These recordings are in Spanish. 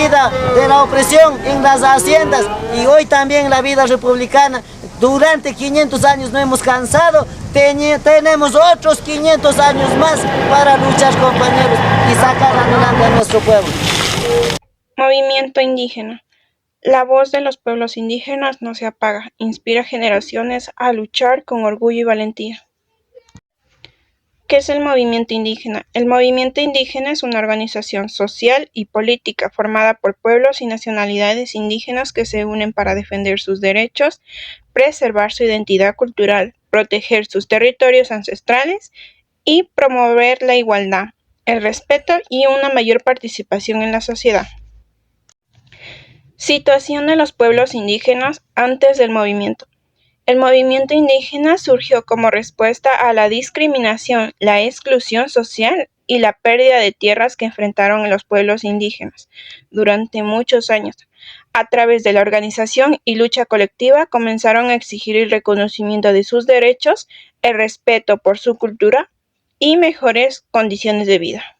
vida de la opresión en las haciendas y hoy también la vida republicana. Durante 500 años no hemos cansado, tenemos otros 500 años más para luchar, compañeros, y sacar adelante a nuestro pueblo. Movimiento indígena. La voz de los pueblos indígenas no se apaga, inspira generaciones a luchar con orgullo y valentía. ¿Qué es el movimiento indígena? El movimiento indígena es una organización social y política formada por pueblos y nacionalidades indígenas que se unen para defender sus derechos, preservar su identidad cultural, proteger sus territorios ancestrales y promover la igualdad, el respeto y una mayor participación en la sociedad. Situación de los pueblos indígenas antes del movimiento. El movimiento indígena surgió como respuesta a la discriminación, la exclusión social y la pérdida de tierras que enfrentaron los pueblos indígenas durante muchos años. A través de la organización y lucha colectiva comenzaron a exigir el reconocimiento de sus derechos, el respeto por su cultura y mejores condiciones de vida.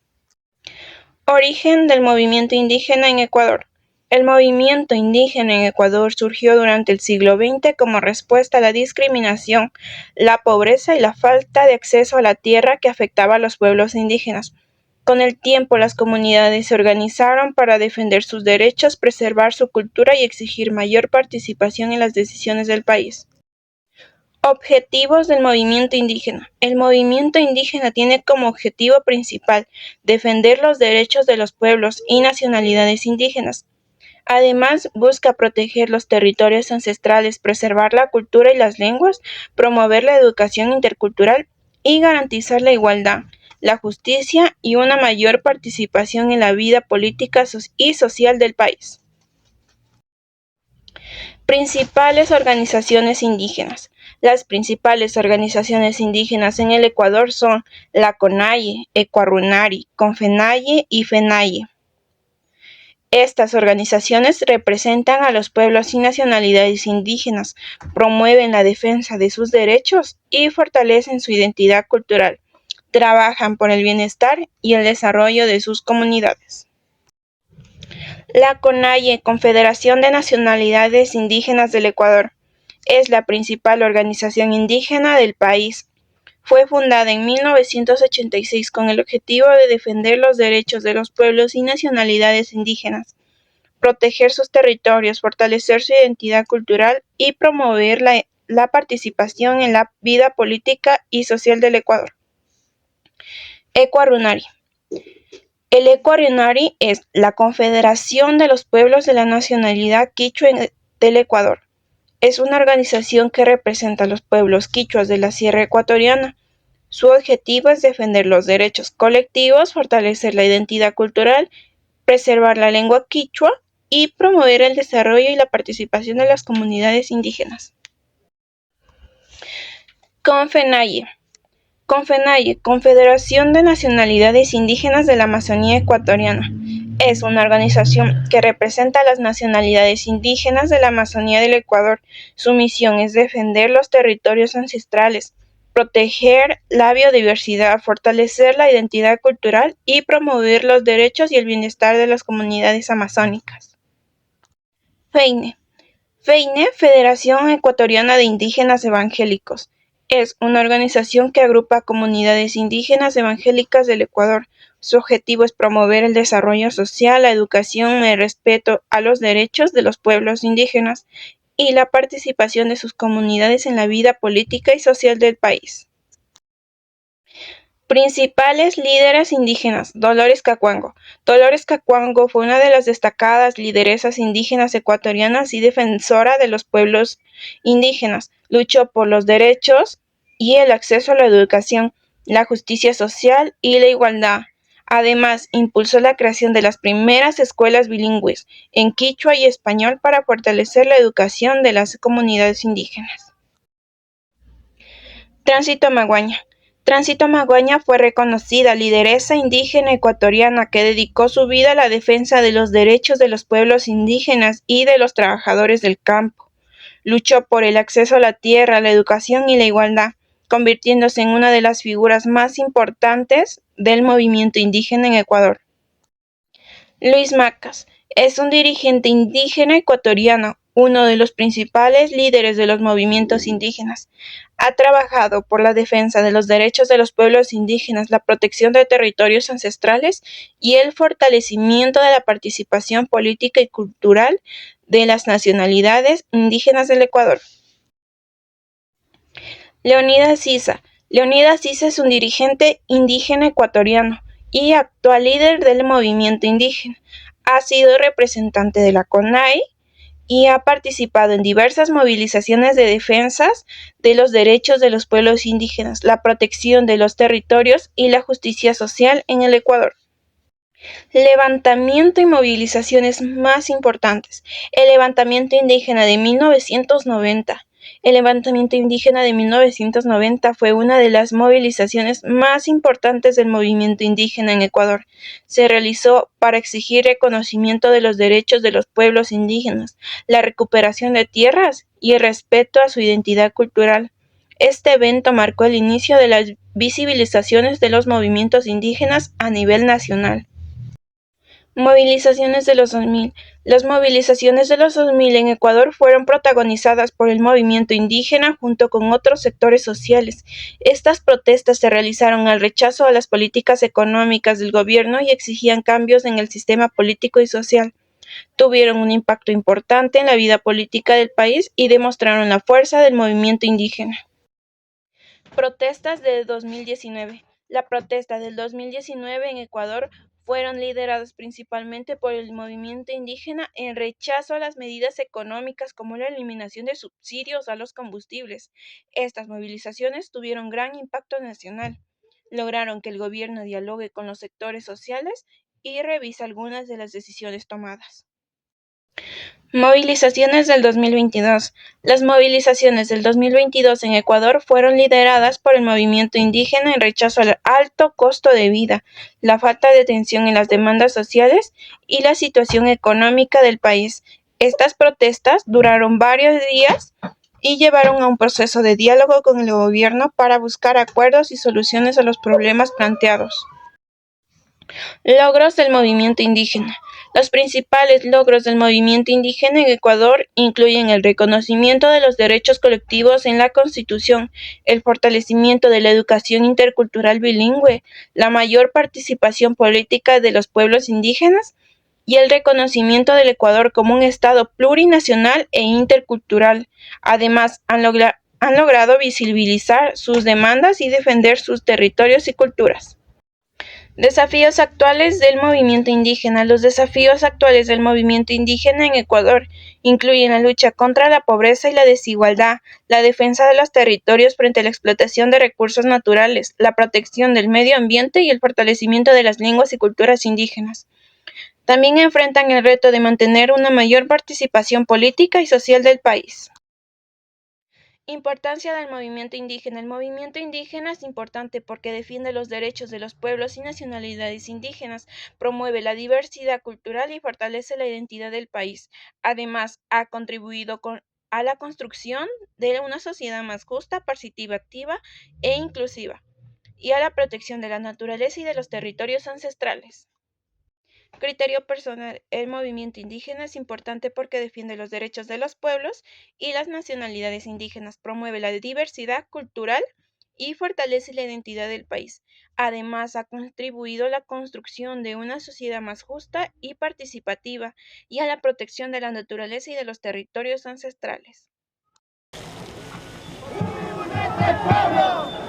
Origen del movimiento indígena en Ecuador. El movimiento indígena en Ecuador surgió durante el siglo XX como respuesta a la discriminación, la pobreza y la falta de acceso a la tierra que afectaba a los pueblos indígenas. Con el tiempo, las comunidades se organizaron para defender sus derechos, preservar su cultura y exigir mayor participación en las decisiones del país. Objetivos del movimiento indígena. El movimiento indígena tiene como objetivo principal defender los derechos de los pueblos y nacionalidades indígenas. Además, busca proteger los territorios ancestrales, preservar la cultura y las lenguas, promover la educación intercultural y garantizar la igualdad, la justicia y una mayor participación en la vida política y social del país. Principales organizaciones indígenas. Las principales organizaciones indígenas en el Ecuador son la CONAIE, ECUARUNARI, CONFENAIE y FENAIE. Estas organizaciones representan a los pueblos y nacionalidades indígenas, promueven la defensa de sus derechos y fortalecen su identidad cultural. Trabajan por el bienestar y el desarrollo de sus comunidades. La CONAIE, Confederación de Nacionalidades Indígenas del Ecuador, es la principal organización indígena del país. Fue fundada en 1986 con el objetivo de defender los derechos de los pueblos y nacionalidades indígenas, proteger sus territorios, fortalecer su identidad cultural y promover la participación en la vida política y social del Ecuador. ECUARUNARI. El ECUARUNARI es la Confederación de los Pueblos de la Nacionalidad Quichua del Ecuador. Es una organización que representa a los pueblos quichuas de la Sierra Ecuatoriana. Su objetivo es defender los derechos colectivos, fortalecer la identidad cultural, preservar la lengua quichua y promover el desarrollo y la participación de las comunidades indígenas. CONFENAIE. CONFENAIE, Confederación de Nacionalidades Indígenas de la Amazonía Ecuatoriana, es una organización que representa a las nacionalidades indígenas de la Amazonía del Ecuador. Su misión es defender los territorios ancestrales, proteger la biodiversidad, fortalecer la identidad cultural y promover los derechos y el bienestar de las comunidades amazónicas. FEINE. FEINE, Federación Ecuatoriana de Indígenas Evangélicos, es una organización que agrupa a comunidades indígenas evangélicas del Ecuador. Su objetivo es promover el desarrollo social, la educación, el respeto a los derechos de los pueblos indígenas y la participación de sus comunidades en la vida política y social del país. Principales líderes indígenas. Dolores Cacuango. Dolores Cacuango fue una de las destacadas lideresas indígenas ecuatorianas y defensora de los pueblos indígenas. Luchó por los derechos y el acceso a la educación, la justicia social y la igualdad. Además, impulsó la creación de las primeras escuelas bilingües en quichua y español para fortalecer la educación de las comunidades indígenas. Tránsito Maguaña. Tránsito Maguaña fue reconocida lideresa indígena ecuatoriana que dedicó su vida a la defensa de los derechos de los pueblos indígenas y de los trabajadores del campo. Luchó por el acceso a la tierra, la educación y la igualdad, convirtiéndose en una de las figuras más importantes del movimiento indígena en Ecuador. Luis Macas Es un dirigente indígena ecuatoriano, uno de los principales líderes de los movimientos indígenas. Ha trabajado por la defensa de los derechos de los pueblos indígenas, la protección de territorios ancestrales y el fortalecimiento de la participación política y cultural de las nacionalidades indígenas del Ecuador. Leonidas Issa. Leonidas Issa es un dirigente indígena ecuatoriano y actual líder del movimiento indígena. Ha sido representante de la CONAI y ha participado en diversas movilizaciones de defensas de los derechos de los pueblos indígenas, la protección de los territorios y la justicia social en el Ecuador. Levantamiento y movilizaciones más importantes. El levantamiento indígena de 1990. El levantamiento indígena de 1990 fue una de las movilizaciones más importantes del movimiento indígena en Ecuador. Se realizó para exigir reconocimiento de los derechos de los pueblos indígenas, la recuperación de tierras y el respeto a su identidad cultural. Este evento marcó el inicio de las visibilizaciones de los movimientos indígenas a nivel nacional. Movilizaciones de los 2000. Las movilizaciones de los 2000 en Ecuador fueron protagonizadas por el movimiento indígena junto con otros sectores sociales. Estas protestas se realizaron al rechazo a las políticas económicas del gobierno y exigían cambios en el sistema político y social. Tuvieron un impacto importante en la vida política del país y demostraron la fuerza del movimiento indígena. Protestas de 2019. La protesta del 2019 en Ecuador fueron lideradas principalmente por el movimiento indígena en rechazo a las medidas económicas como la eliminación de subsidios a los combustibles. Estas movilizaciones tuvieron gran impacto nacional. Lograron que el gobierno dialogue con los sectores sociales y revise algunas de las decisiones tomadas. Movilizaciones del 2022. Las movilizaciones del 2022 en Ecuador fueron lideradas por el movimiento indígena en rechazo al alto costo de vida, la falta de atención en las demandas sociales y la situación económica del país. Estas protestas duraron varios días y llevaron a un proceso de diálogo con el gobierno para buscar acuerdos y soluciones a los problemas planteados. Logros del movimiento indígena. Los principales logros del movimiento indígena en Ecuador incluyen el reconocimiento de los derechos colectivos en la Constitución, el fortalecimiento de la educación intercultural bilingüe, la mayor participación política de los pueblos indígenas y el reconocimiento del Ecuador como un Estado plurinacional e intercultural. Además, han logrado visibilizar sus demandas y defender sus territorios y culturas. Desafíos actuales del movimiento indígena. Los desafíos actuales del movimiento indígena en Ecuador incluyen la lucha contra la pobreza y la desigualdad, la defensa de los territorios frente a la explotación de recursos naturales, la protección del medio ambiente y el fortalecimiento de las lenguas y culturas indígenas. También enfrentan el reto de mantener una mayor participación política y social del país. Importancia del movimiento indígena. El movimiento indígena es importante porque defiende los derechos de los pueblos y nacionalidades indígenas, promueve la diversidad cultural y fortalece la identidad del país. Además, ha contribuido a la construcción de una sociedad más justa, participativa e inclusiva, y a la protección de la naturaleza y de los territorios ancestrales. Criterio personal. El movimiento indígena es importante porque defiende los derechos de los pueblos y las nacionalidades indígenas, promueve la diversidad cultural y fortalece la identidad del país. Además, ha contribuido a la construcción de una sociedad más justa y participativa y a la protección de la naturaleza y de los territorios ancestrales.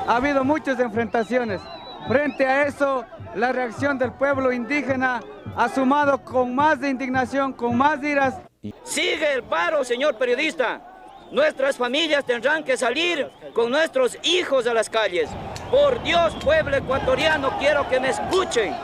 Ha habido muchas enfrentaciones. Frente a eso, la reacción del pueblo indígena ha sumado con más de indignación, con más iras. Sigue el paro, señor periodista. Nuestras familias tendrán que salir con nuestros hijos a las calles. Por Dios, pueblo ecuatoriano, quiero que me escuchen.